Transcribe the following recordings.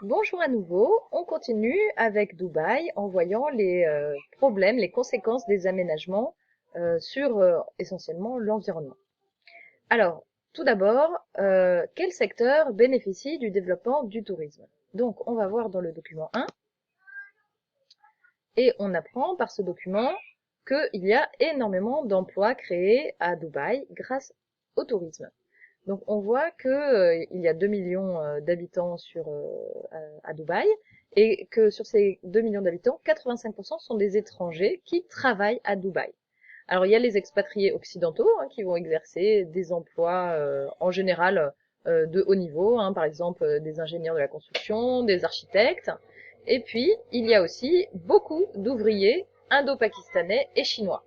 Bonjour à nouveau, on continue avec Dubaï en voyant les problèmes, les conséquences des aménagements sur essentiellement l'environnement. Alors, tout d'abord, quel secteur bénéficie du développement du tourisme? Donc, on va voir dans le document 1 et on apprend par ce document qu'il y a énormément d'emplois créés à Dubaï grâce au tourisme. Donc on voit que il y a 2 millions d'habitants à Dubaï et que sur ces 2 millions d'habitants, 85% sont des étrangers qui travaillent à Dubaï. Alors il y a les expatriés occidentaux qui vont exercer des emplois en général de haut niveau, par exemple des ingénieurs de la construction, des architectes. Et puis il y a aussi beaucoup d'ouvriers indo-pakistanais et chinois.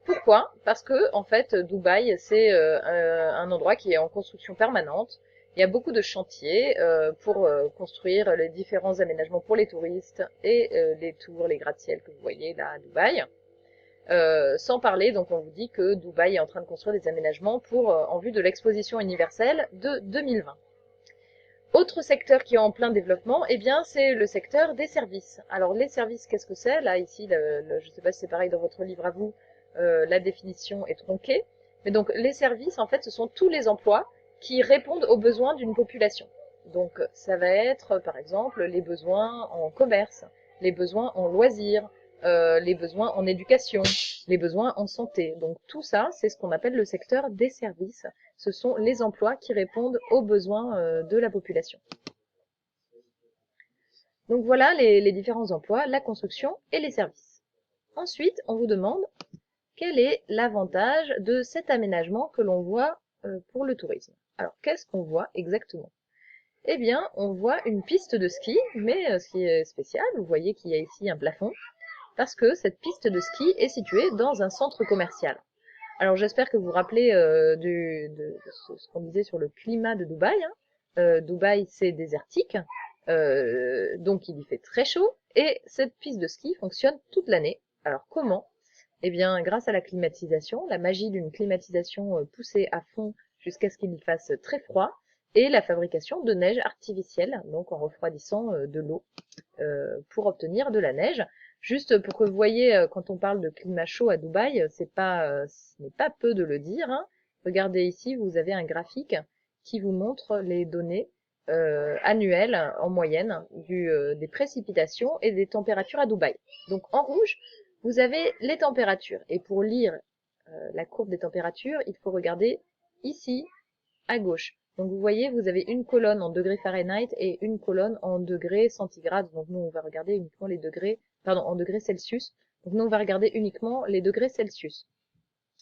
Pourquoi? Parce que en fait, Dubaï, c'est un endroit qui est en construction permanente. Il y a beaucoup de chantiers pour construire les différents aménagements pour les touristes et les tours, les gratte-ciels que vous voyez là à Dubaï. Sans parler, donc on vous dit que Dubaï est en train de construire des aménagements en vue de l'exposition universelle de 2020. Autre secteur qui est en plein développement, eh bien, c'est le secteur des services. Alors, les services, qu'est-ce que c'est? Là, ici, je ne sais pas si c'est pareil dans votre livre à vous, la définition est tronquée. Mais donc, les services, en fait, ce sont tous les emplois qui répondent aux besoins d'une population. Donc, ça va être, par exemple, les besoins en commerce, les besoins en loisirs, les besoins en éducation, les besoins en santé. Donc, tout ça, c'est ce qu'on appelle le secteur des services. Ce sont les emplois qui répondent aux besoins de la population. Donc voilà les différents emplois, la construction et les services. Ensuite, on vous demande quel est l'avantage de cet aménagement que l'on voit pour le tourisme. Alors, qu'est-ce qu'on voit exactement? Eh bien, on voit une piste de ski, mais ce qui est spécial, vous voyez qu'il y a ici un plafond, parce que cette piste de ski est située dans un centre commercial. Alors j'espère que vous vous rappelez de ce qu'on disait sur le climat de Dubaï. Dubaï, c'est désertique, donc il y fait très chaud, et cette piste de ski fonctionne toute l'année. Alors comment? Eh bien, grâce à la climatisation, la magie d'une climatisation poussée à fond jusqu'à ce qu'il fasse très froid, et la fabrication de neige artificielle, donc en refroidissant de l'eau pour obtenir de la neige. Juste pour que vous voyez, quand on parle de climat chaud à Dubaï, ce n'est pas peu de le dire, hein. Regardez ici, vous avez un graphique qui vous montre les données annuelles en moyenne des précipitations et des températures à Dubaï. Donc en rouge, vous avez les températures. Et pour lire la courbe des températures, il faut regarder ici à gauche. Donc vous voyez, vous avez une colonne en degrés Fahrenheit et une colonne en degrés centigrades. Donc nous, on va regarder uniquement les degrés, pardon, en degrés Celsius. Donc nous, on va regarder uniquement les degrés Celsius.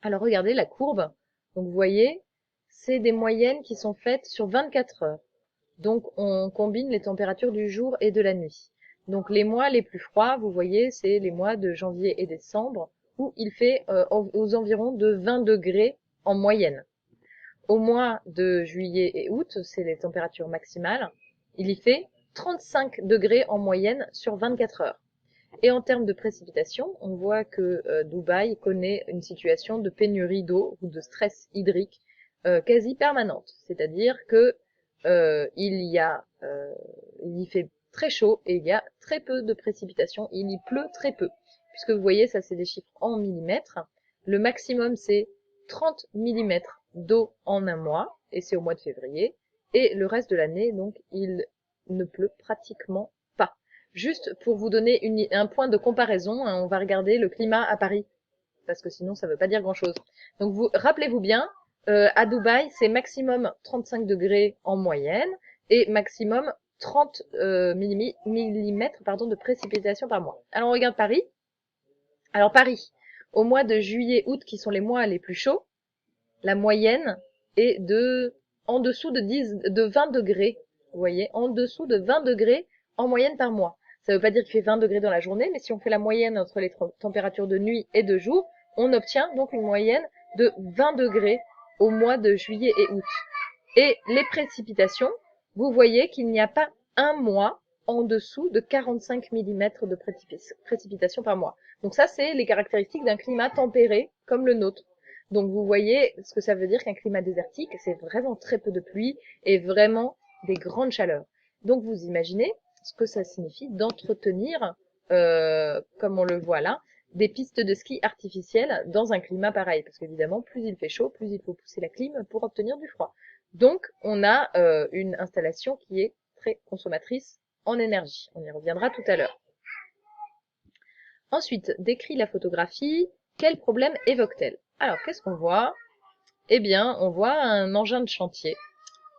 Alors regardez la courbe. Donc vous voyez, c'est des moyennes qui sont faites sur 24 heures. Donc on combine les températures du jour et de la nuit. Donc les mois les plus froids, vous voyez, c'est les mois de janvier et décembre, où il fait aux environs de 20 degrés en moyenne. Au mois de juillet et août, c'est les températures maximales, il y fait 35 degrés en moyenne sur 24 heures. Et en termes de précipitations, on voit que Dubaï connaît une situation de pénurie d'eau ou de stress hydrique quasi permanente. C'est-à-dire que il y fait très chaud et il y a très peu de précipitations. Il y pleut très peu. Puisque vous voyez, ça c'est des chiffres en millimètres. Le maximum c'est 30 millimètres d'eau en un mois, et c'est au mois de février. Et le reste de l'année, donc, il ne pleut pratiquement pas. Juste pour vous donner un point de comparaison, on va regarder le climat à Paris, parce que sinon ça ne veut pas dire grand-chose. Donc rappelez-vous bien, à Dubaï, c'est maximum 35 degrés en moyenne et maximum 30 millimètres de précipitation par mois. Alors on regarde Paris. Alors Paris, au mois de juillet-août, qui sont les mois les plus chauds, la moyenne est en dessous de 20 degrés. Vous voyez, en dessous de 20 degrés en moyenne par mois. Ça ne veut pas dire qu'il fait 20 degrés dans la journée, mais si on fait la moyenne entre les températures de nuit et de jour, on obtient donc une moyenne de 20 degrés au mois de juillet et août. Et les précipitations, vous voyez qu'il n'y a pas un mois en dessous de 45 millimètres de précipitations par mois. Donc ça, c'est les caractéristiques d'un climat tempéré comme le nôtre. Donc vous voyez ce que ça veut dire qu'un climat désertique, c'est vraiment très peu de pluie et vraiment des grandes chaleurs. Donc vous imaginez ce que ça signifie d'entretenir, comme on le voit là, des pistes de ski artificielles dans un climat pareil. Parce qu'évidemment, plus il fait chaud, plus il faut pousser la clim pour obtenir du froid. Donc on a une installation qui est très consommatrice en énergie. On y reviendra tout à l'heure. Ensuite, décrit la photographie. Quel problème évoque-t-elle? Alors, qu'est-ce qu'on voit? Eh bien, on voit un engin de chantier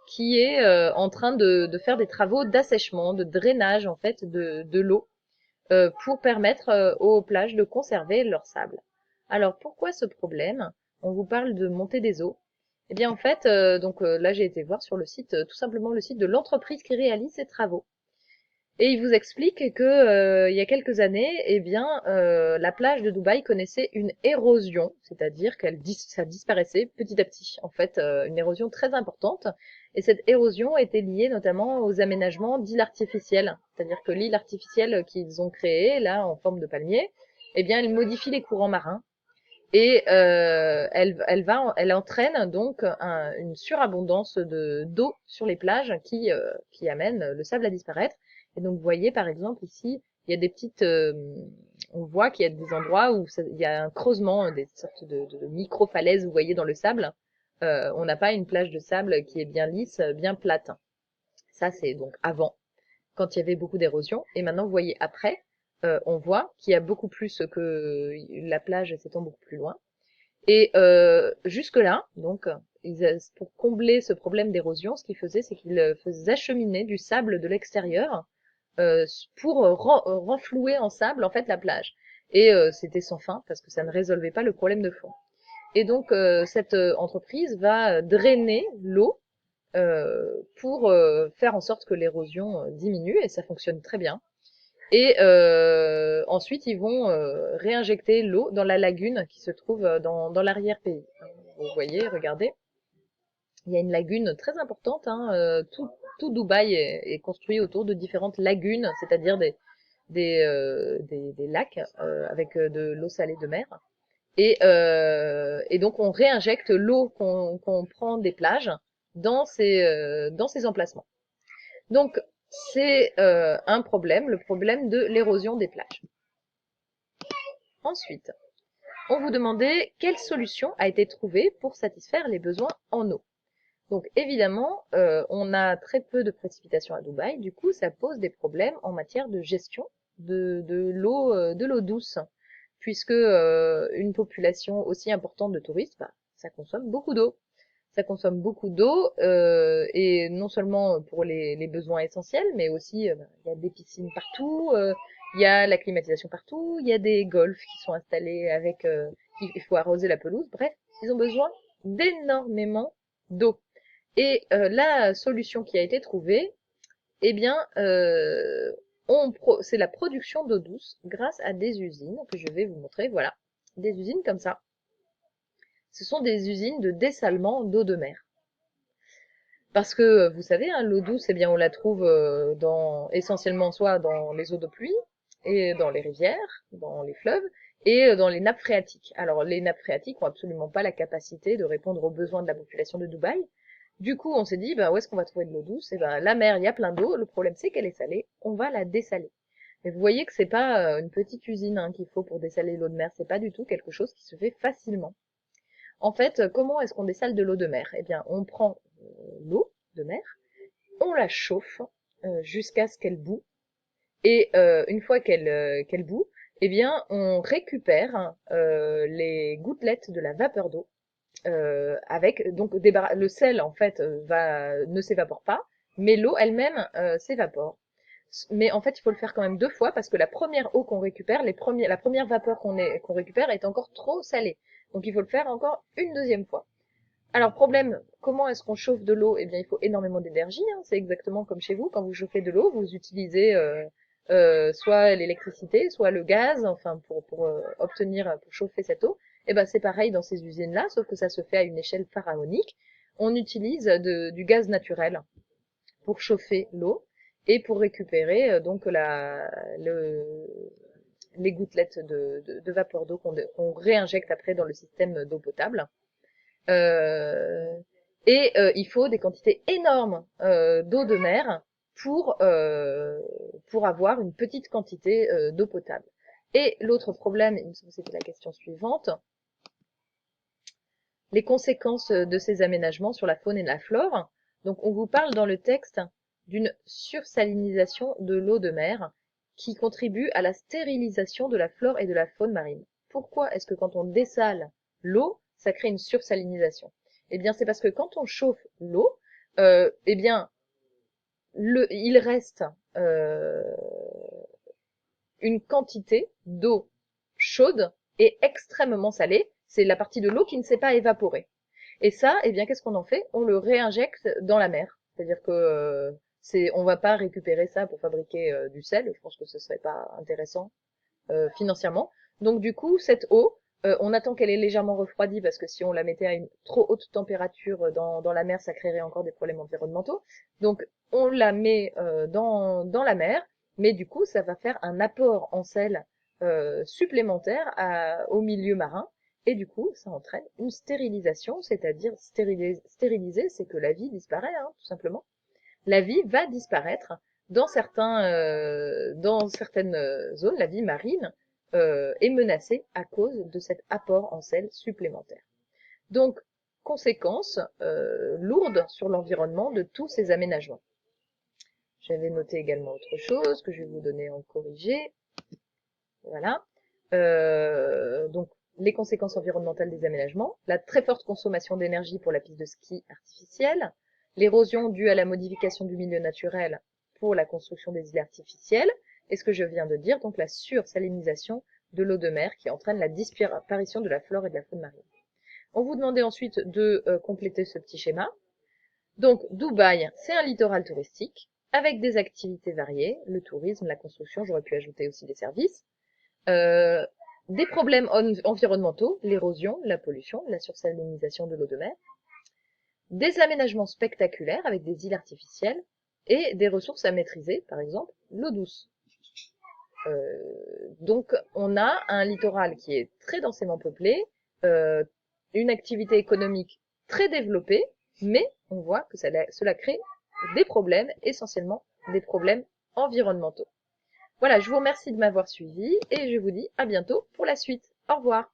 qui est en train de faire des travaux d'assèchement, de drainage en fait de l'eau pour permettre aux plages de conserver leur sable. Alors, pourquoi ce problème? On vous parle de montée des eaux. Eh bien, en fait, là, j'ai été voir sur le site, tout simplement le site de l'entreprise qui réalise ces travaux. Et il vous explique que il y a quelques années, eh bien, la plage de Dubaï connaissait une érosion, c'est-à-dire ça disparaissait petit à petit. En fait, une érosion très importante. Et cette érosion était liée notamment aux aménagements d'îles artificielles. C'est-à-dire que l'île artificielle qu'ils ont créée, là, en forme de palmier, eh bien, elle modifie les courants marins. Et elle entraîne donc une surabondance d'eau sur les plages qui amène le sable à disparaître. Et donc vous voyez par exemple ici, il y a des petites, on voit qu'il y a des endroits où il y a un creusement, des sortes de micro-falaises, vous voyez dans le sable. On n'a pas une plage de sable qui est bien lisse, bien plate. Ça c'est donc avant, quand il y avait beaucoup d'érosion. Et maintenant vous voyez après, on voit qu'il y a beaucoup plus que la plage s'étend beaucoup plus loin. Et jusque-là, donc, pour combler ce problème d'érosion, ce qu'ils faisaient, c'est qu'ils faisaient acheminer du sable de l'extérieur pour renflouer en sable en fait la plage. Et c'était sans fin parce que ça ne résolvait pas le problème de fond. Et donc cette entreprise va drainer l'eau pour faire en sorte que l'érosion diminue et ça fonctionne très bien. Et ensuite, ils vont réinjecter l'eau dans la lagune qui se trouve dans l'arrière-pays. Vous voyez, regardez, il y a une lagune très importante. Tout Dubaï est construit autour de différentes lagunes, c'est-à-dire des lacs avec de l'eau salée de mer. Et donc, on réinjecte l'eau qu'on prend des plages dans ces emplacements. Donc, c'est un problème, le problème de l'érosion des plages. Ensuite, on vous demandait quelle solution a été trouvée pour satisfaire les besoins en eau. Donc évidemment, on a très peu de précipitations à Dubaï, du coup ça pose des problèmes en matière de gestion de l'eau douce, puisque une population aussi importante de touristes, ça consomme beaucoup d'eau. Ça consomme beaucoup d'eau, et non seulement pour les besoins essentiels, mais aussi il y a des piscines partout, il y a la climatisation partout, il y a des golfs qui sont installés avec, il faut arroser la pelouse, bref, ils ont besoin d'énormément d'eau. Et la solution qui a été trouvée, eh bien, c'est la production d'eau douce grâce à des usines que je vais vous montrer, voilà, des usines comme ça. Ce sont des usines de dessalement d'eau de mer. Parce que vous savez, hein, l'eau douce, eh bien, on la trouve essentiellement soit dans les eaux de pluie et dans les rivières, dans les fleuves et dans les nappes phréatiques. Alors, les nappes phréatiques ont absolument pas la capacité de répondre aux besoins de la population de Dubaï. Du coup, on s'est dit, où est-ce qu'on va trouver de l'eau douce? Eh ben, la mer, il y a plein d'eau. Le problème, c'est qu'elle est salée. On va la dessaler. Mais vous voyez que c'est pas une petite usine qu'il faut pour dessaler l'eau de mer. C'est pas du tout quelque chose qui se fait facilement. En fait, comment est-ce qu'on dessale de l'eau de mer? Eh bien, on prend l'eau de mer, on la chauffe jusqu'à ce qu'elle bout, et une fois qu'elle bout, eh bien, on récupère les gouttelettes de la vapeur d'eau avec donc le sel en fait ne s'évapore pas, mais l'eau elle-même s'évapore. Mais en fait, il faut le faire quand même deux fois parce que la première eau qu'on récupère, la première vapeur qu'on récupère est encore trop salée. Donc il faut le faire encore une deuxième fois. Alors problème, comment est-ce qu'on chauffe de l'eau? Eh bien, il faut énormément d'énergie. C'est exactement comme chez vous. Quand vous chauffez de l'eau, vous utilisez soit l'électricité, soit le gaz, enfin pour chauffer cette eau. Eh ben c'est pareil dans ces usines-là, sauf que ça se fait à une échelle pharaonique. On utilise du gaz naturel pour chauffer l'eau et pour récupérer les gouttelettes de vapeur d'eau qu'on réinjecte après dans le système d'eau potable. Il faut des quantités énormes d'eau de mer pour avoir une petite quantité d'eau potable. Et l'autre problème, il me semble que c'était la question suivante, les conséquences de ces aménagements sur la faune et la flore. Donc on vous parle dans le texte d'une sursalinisation de l'eau de mer qui contribue à la stérilisation de la flore et de la faune marine. Pourquoi est-ce que quand on dessale l'eau, ça crée une sursalinisation? Eh bien c'est parce que quand on chauffe l'eau, eh bien il reste une quantité d'eau chaude et extrêmement salée. C'est la partie de l'eau qui ne s'est pas évaporée. Et ça, eh bien, qu'est-ce qu'on en fait? On le réinjecte dans la mer. C'est-à-dire que on va pas récupérer ça pour fabriquer du sel. Je pense que ce serait pas intéressant financièrement. Donc du coup, cette eau, on attend qu'elle est légèrement refroidie parce que si on la mettait à une trop haute température dans la mer, ça créerait encore des problèmes environnementaux. Donc on la met dans la mer, mais du coup, ça va faire un apport en sel supplémentaire au milieu marin. Et du coup, ça entraîne une stérilisation, c'est-à-dire stériliser, c'est que la vie disparaît, hein, tout simplement. La vie va disparaître dans certaines zones, la vie marine est menacée à cause de cet apport en sel supplémentaire. Donc, conséquences lourdes sur l'environnement de tous ces aménagements. J'avais noté également autre chose que je vais vous donner en corrigé. Voilà. Donc, les conséquences environnementales des aménagements, la très forte consommation d'énergie pour la piste de ski artificielle, l'érosion due à la modification du milieu naturel pour la construction des îles artificielles, et ce que je viens de dire, donc la sursalinisation de l'eau de mer qui entraîne la disparition de la flore et de la faune marine. On vous demandait ensuite de compléter ce petit schéma. Donc, Dubaï, c'est un littoral touristique avec des activités variées, le tourisme, la construction, j'aurais pu ajouter aussi des services. Des problèmes environnementaux, l'érosion, la pollution, la sursalinisation de l'eau de mer, des aménagements spectaculaires avec des îles artificielles et des ressources à maîtriser, par exemple l'eau douce. Donc on a un littoral qui est très densément peuplé, une activité économique très développée, mais on voit que cela crée des problèmes, essentiellement des problèmes environnementaux. Voilà, je vous remercie de m'avoir suivi et je vous dis à bientôt pour la suite. Au revoir.